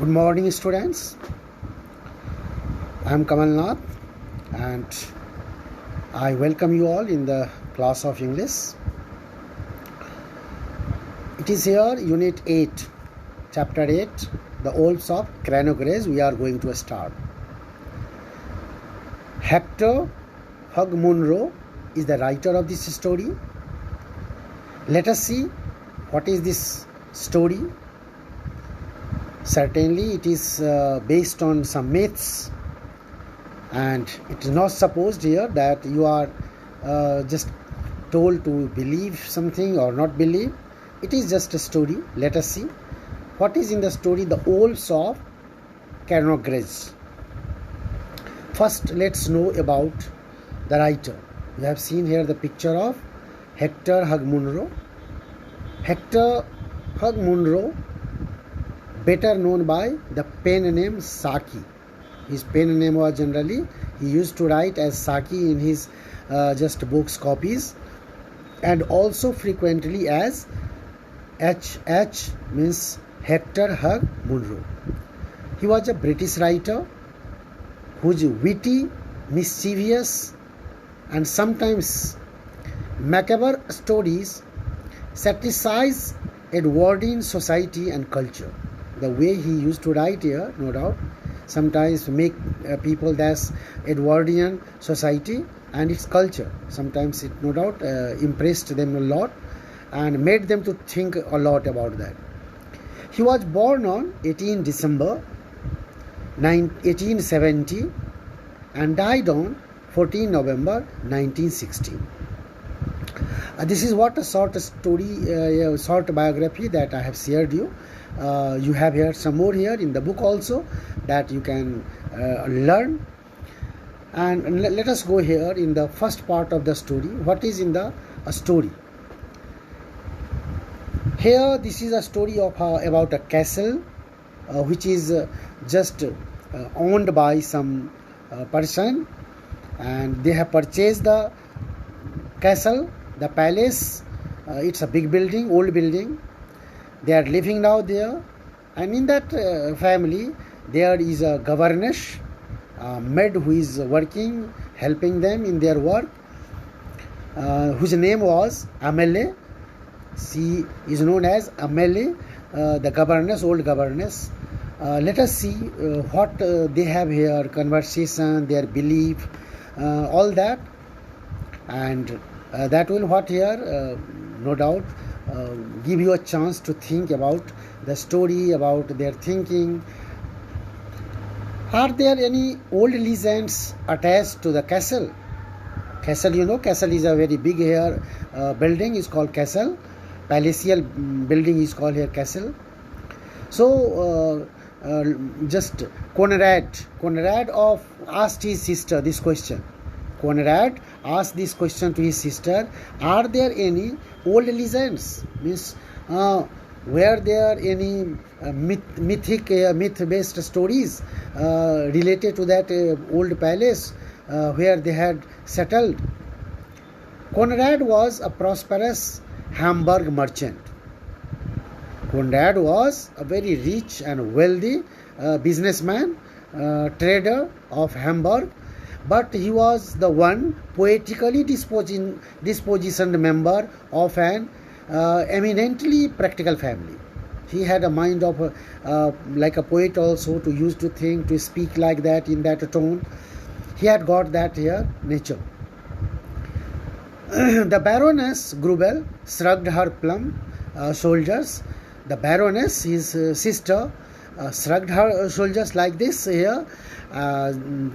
Good morning, students. I am Kamal Nath and I welcome you all in the class of English. It is here Unit 8, Chapter 8, The Wolves of Cranogres. We are going to start. Hector Hugh Munro is the writer of this story. Let us see what is this story. Certainly it is based on some myths, and it is not supposed here that you are just told to believe something or not believe. It is just a story. Let us see what is in the story, The Wolves of Cranogres. First, let's know about the writer. You have seen here the picture of Hector Hugh Munro. Hector Hugh Munro, better known by the pen name Saki. His pen name was generally, he used to write as Saki in his just books copies, and also frequently as HH, means Hector Hugh Munro. He was a British writer whose witty, mischievous and sometimes macabre stories satirize Edwardian society and culture. The way he used to write here, no doubt, sometimes make people that's Edwardian society and its culture. Sometimes it no doubt impressed them a lot and made them to think a lot about that. He was born on 18 December 1870 and died on 14 November 1916. This is what a short story, short biography that I have shared you. You have here some more here in the book also that you can learn. And let us go here in the first part of the story. What is in the story? Here this is a story of about a castle which is just owned by some person, and they have purchased the castle, the palace. It's a big building, old building. They are living now there, and in that family there is a governess, a maid who is working, helping them in their work, whose name was Amelie. She is known as Amelie, the governess, old governess. Let us see what they have here, conversation, their belief, all that, and that will what here, no doubt, give you a chance to think about the story, about their thinking. Are there any old legends attached to the castle? Castle, you know, castle is a very big here building, is called castle. Palatial building is called here castle. So just Conrad asked his sister this question. Conrad asked this question to his sister: are there any old legends? Means were there any myth-based stories related to that old palace where they had settled? Conrad was a prosperous Hamburg merchant. Conrad was a very rich and wealthy businessman, trader of Hamburg, but he was the one poetically dispositioned member of an eminently practical family. He had a mind of like a poet also, to use to think, to speak like that in that tone. He had got that here nature. The Baroness Grubel shrugged her plump shoulders. The Baroness, his sister, shrugged her shoulders like this here,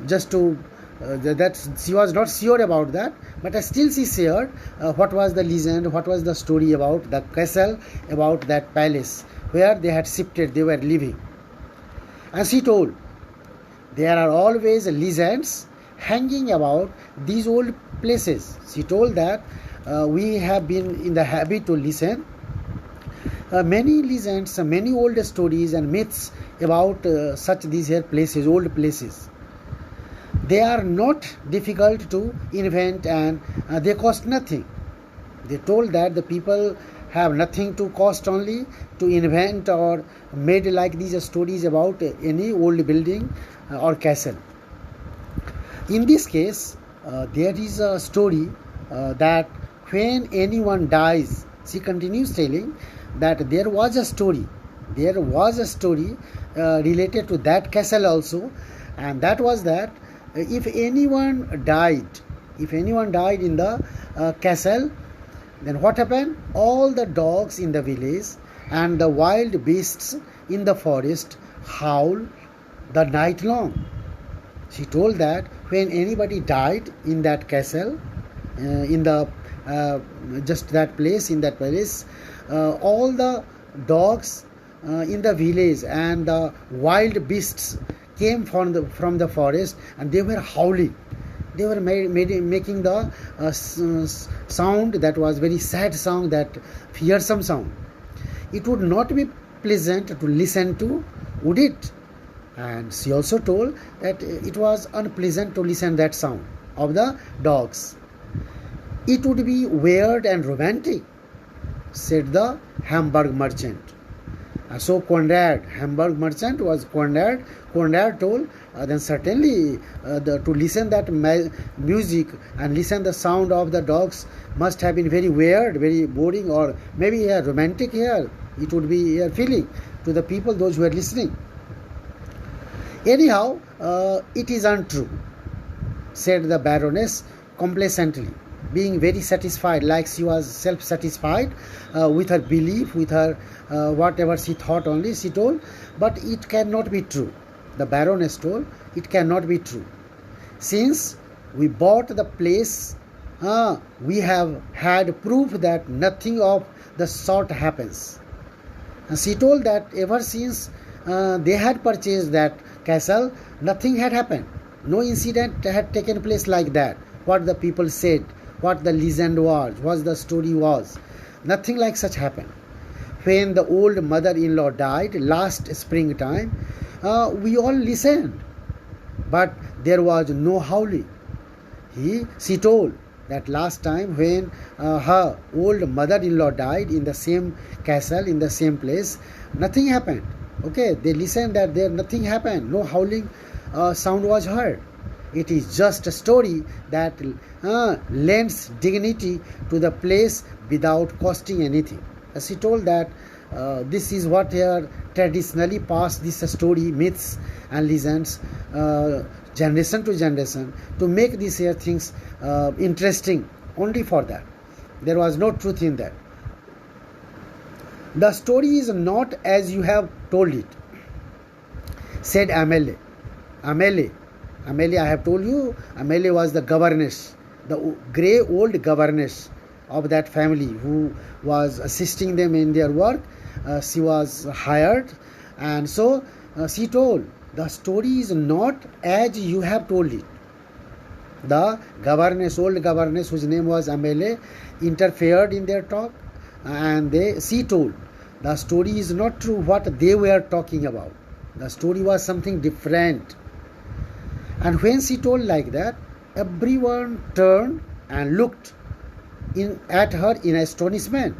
just to that she was not sure about that, but still she shared what was the legend, what was the story about the castle, about that palace where they had shifted, they were living. And she told, there are always legends hanging about these old places. She told that we have been in the habit to listen many legends, many old stories and myths about such these here places, old places. They are not difficult to invent and they cost nothing. They told that the people have nothing to cost only to invent or made like these stories about any old building or castle. In this case, there is a story that when anyone dies, she continues telling that there was a story related to that castle also, and that was that if anyone died in the castle, then what happened? All the dogs in the village and the wild beasts in the forest howl the night long. She told that when anybody died in that castle, in the just that place, all the dogs in the village and the wild beasts came from the forest, and they were howling. They were making the sound that was very sad sound, that fearsome sound. It would not be pleasant to listen to, would it? And she also told that it was unpleasant to listen that sound of the dogs. It would be weird and romantic, said the Hamburg merchant. So Conrad, Hamburg merchant was Conrad. Conrad told, then certainly to listen that music and listen the sound of the dogs must have been very weird, very boring, or maybe romantic here. It would be a feeling to the people, those who are listening. Anyhow, it is untrue, said the Baroness complacently, being very satisfied, like she was self-satisfied with her belief, with her whatever she thought only, she told, but it cannot be true. The Baroness told, it cannot be true. Since we bought the place, we have had proof that nothing of the sort happens. And she told that ever since they had purchased that castle, nothing had happened. No incident had taken place like that. What the people said, what the legend was, what the story was, nothing like such happened. When the old mother-in-law died last springtime, we all listened, but there was no howling. She told that last time when her old mother-in-law died in the same castle, in the same place, nothing happened. Okay, they listened that there nothing happened, no howling sound was heard. It is just a story that lends dignity to the place without costing anything. As she told that this is what here traditionally passed, this story, myths and legends, generation to generation, to make these here things interesting. Only for that, there was no truth in that. The story is not as you have told it, said Amélie. Amélie, I have told you, Amélie was the governess, the grey old governess of that family who was assisting them in their work. She was hired, and so she told, the story is not as you have told it. The governess, old governess, whose name was Amélie, interfered in their talk, and she told, the story is not true what they were talking about. The story was something different. And when she told like that, everyone turned and looked at her in astonishment.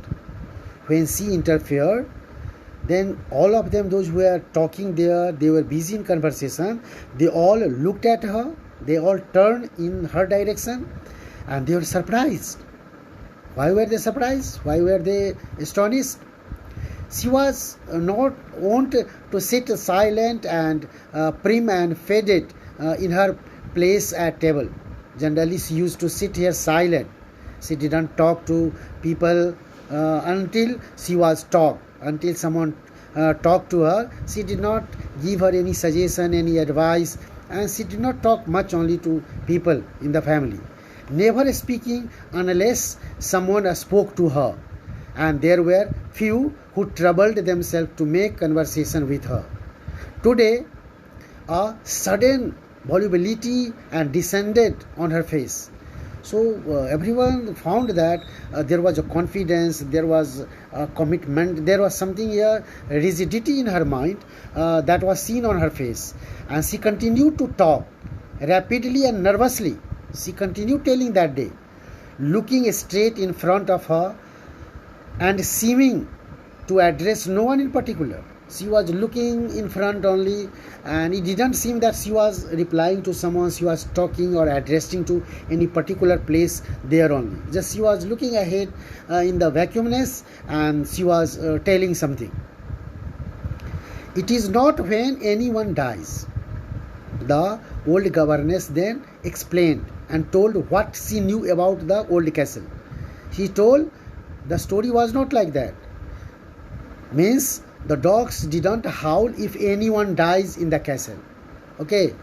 When she interfered, then all of them, those who were talking there, they were busy in conversation, they all looked at her, they all turned in her direction, and they were surprised. Why were they surprised? Why were they astonished? She was not wont to sit silent and prim and faded in her place at table. Generally, she used to sit here silent. She didn't talk to people until she was talked. Until someone talked to her, she did not give her any suggestion, any advice, and she did not talk much only to people in the family. Never speaking unless someone spoke to her. And there were few who troubled themselves to make conversation with her. Today, a sudden volubility and descended on her face. So everyone found that there was a confidence, there was a commitment, there was something here, rigidity in her mind that was seen on her face. And she continued to talk rapidly and nervously. She continued telling that day, looking straight in front of her, and seeming to address no one in particular. She was looking in front only, and it didn't seem that she was replying to someone, she was talking or addressing to any particular place there only. Just she was looking ahead in the vacuumness, and she was telling something. It is not when anyone dies. The old governess then explained and told what she knew about the old castle. She told the story was not like that. Means the dogs didn't howl if anyone dies in the castle. Okay,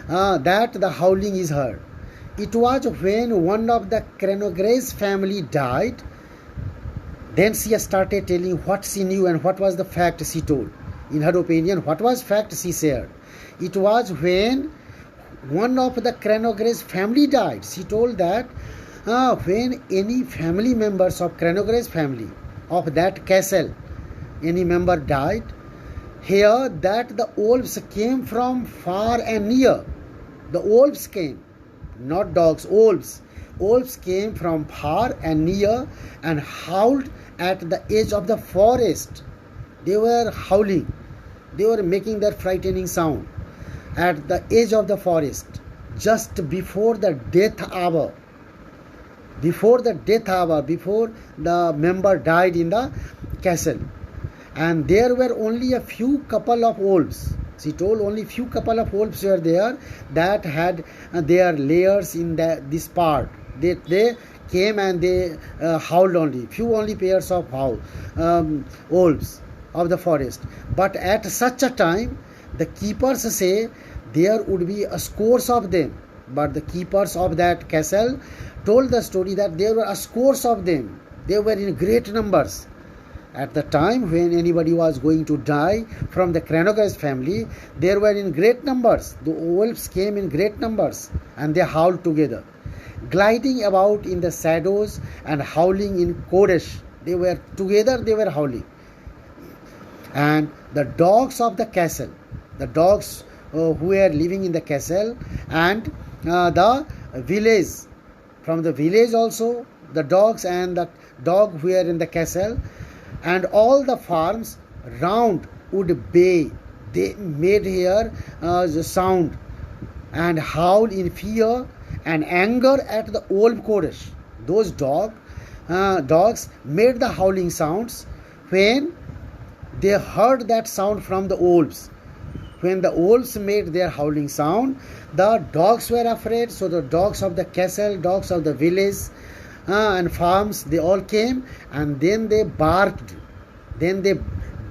that the howling is heard. It was when one of the Crenogres family died. Then she started telling what she knew and what was the fact she told. In her opinion, what was fact she shared. It was when one of the Crenogres family died. She told that when any family members of Crenogres family of that castle, any member died, here that the wolves came from far and near. The wolves came, not dogs, wolves. Wolves came from far and near and howled at the edge of the forest. They were howling. They were making that frightening sound at the edge of the forest just before the death hour. Before the death hour, before the member died in the castle. And there were only a few couple of wolves. She told only few couple of wolves were there that had their lairs in this part. They came and they howled only. Few only pairs of wolves of the forest. But at such a time, the keepers say there would be a scores of them. But the keepers of that castle told the story that there were a scores of them. They were in great numbers. At the time when anybody was going to die from the Crenogres family, there were in great numbers. The wolves came in great numbers and they howled together, gliding about in the shadows and howling in chorus. They were together, they were howling. And the dogs of the castle, the dogs who were living in the castle, and the village, from the village also, the dogs and the dog who were in the castle, and all the farms round would bay. They made here the sound and howl in fear and anger at the old chorus. Those dogs made the howling sounds when they heard that sound from the wolves. When the wolves made their howling sound, the dogs were afraid. So the dogs of the castle, dogs of the village and farms, they all came, and then they barked, then they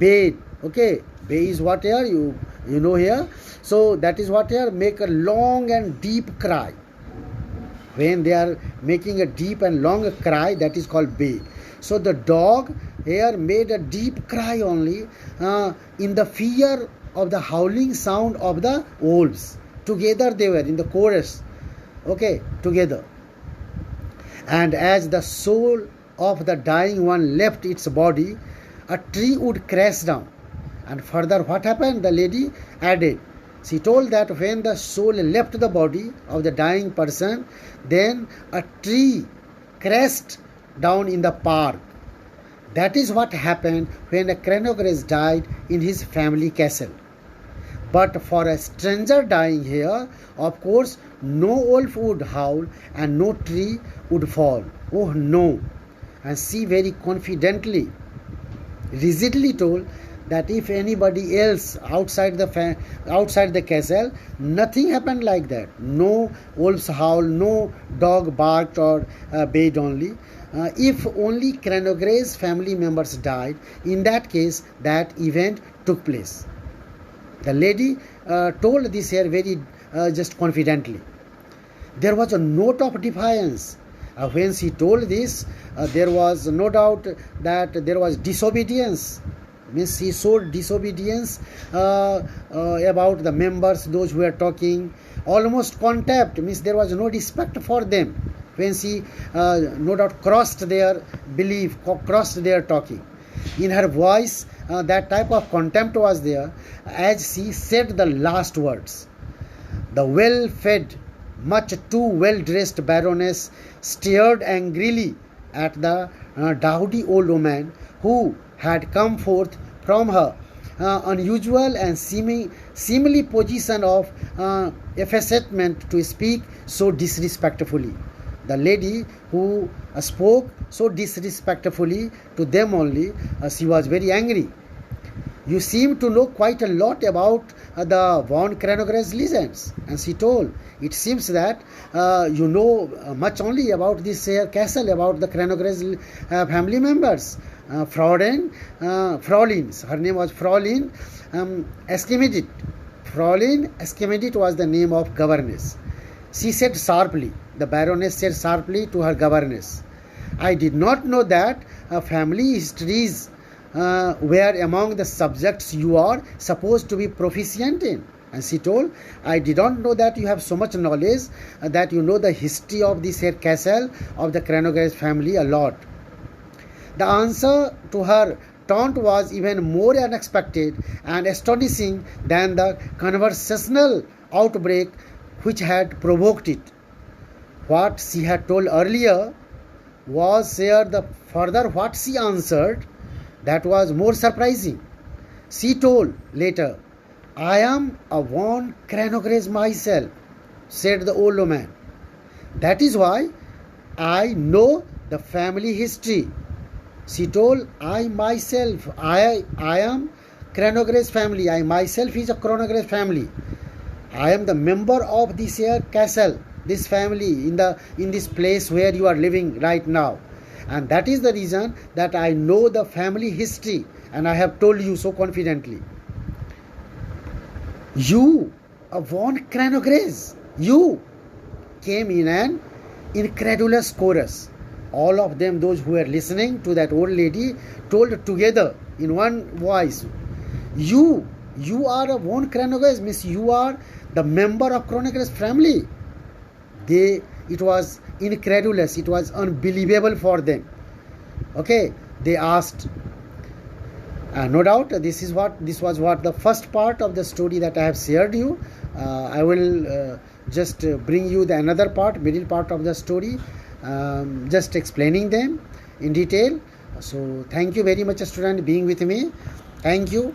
bayed. Okay, bay is what here you know here. So that is what here, make a long and deep cry. When they are making a deep and long cry, that is called bay. So the dog here made a deep cry only in the fear of the howling sound of the wolves. Together they were in the chorus. Okay, together. And as the soul of the dying one left its body, a tree would crash down. And further what happened? The lady added. She told that when the soul left the body of the dying person, then a tree crashed down in the park. That is what happened when a Crenogres died in his family castle. But for a stranger dying here, of course, no wolf would howl and no tree would fall. Oh no. And she very confidently, rigidly told that if anybody else outside the castle, nothing happened like that. No wolves howl, no dog barked or bayed only. If only Crenogres family members died, in that case, that event took place. The lady told this here very just confidently. There was a note of defiance. When she told this, there was no doubt that there was disobedience. Means she showed disobedience about the members, those who were talking. Almost contempt, means there was no respect for them. When she no doubt crossed their belief, crossed their talking. In her voice, that type of contempt was there as she said the last words. The well-fed, much too well-dressed baroness stared angrily at the dowdy old woman who had come forth from her unusual and seemingly position of effacement to speak so disrespectfully. The lady who spoke so disrespectfully to them only, she was very angry. You seem to know quite a lot about the von Kranogres legends. And she told, it seems that you know much only about this castle, about the Kranogres family members. Fraulein, her name was Fraulein Esquimedit. Fraulein Esquimedit was the name of governess. She said sharply, the Baroness said sharply to her governess, I did not know that family histories were among the subjects you are supposed to be proficient in. And she told, I did not know that you have so much knowledge that you know the history of this here castle of the Kranogres family a lot. The answer to her taunt was even more unexpected and astonishing than the conversational outbreak which had provoked it. What she had told earlier was here the further what she answered that was more surprising. She told later, I am a von Kranogres myself, said the old woman. That is why I know the family history. She told, I myself, I am Kranogres family. I myself is a Kranogres family. I am the member of this here castle, this family in this place where you are living right now. And that is the reason that I know the family history and I have told you so confidently. You, a von Kranogres, you, came in an incredulous chorus. All of them, those who were listening to that old lady, told together in one voice, you are a von Kranogres, means you are the member of Kranogres family. It was incredulous, it was unbelievable for them. Okay, they asked. No doubt this was what the first part of the story that I have shared you. I will just bring you the another part, middle part of the story, just explaining them in detail. So thank you very much, student, being with me. Thank you.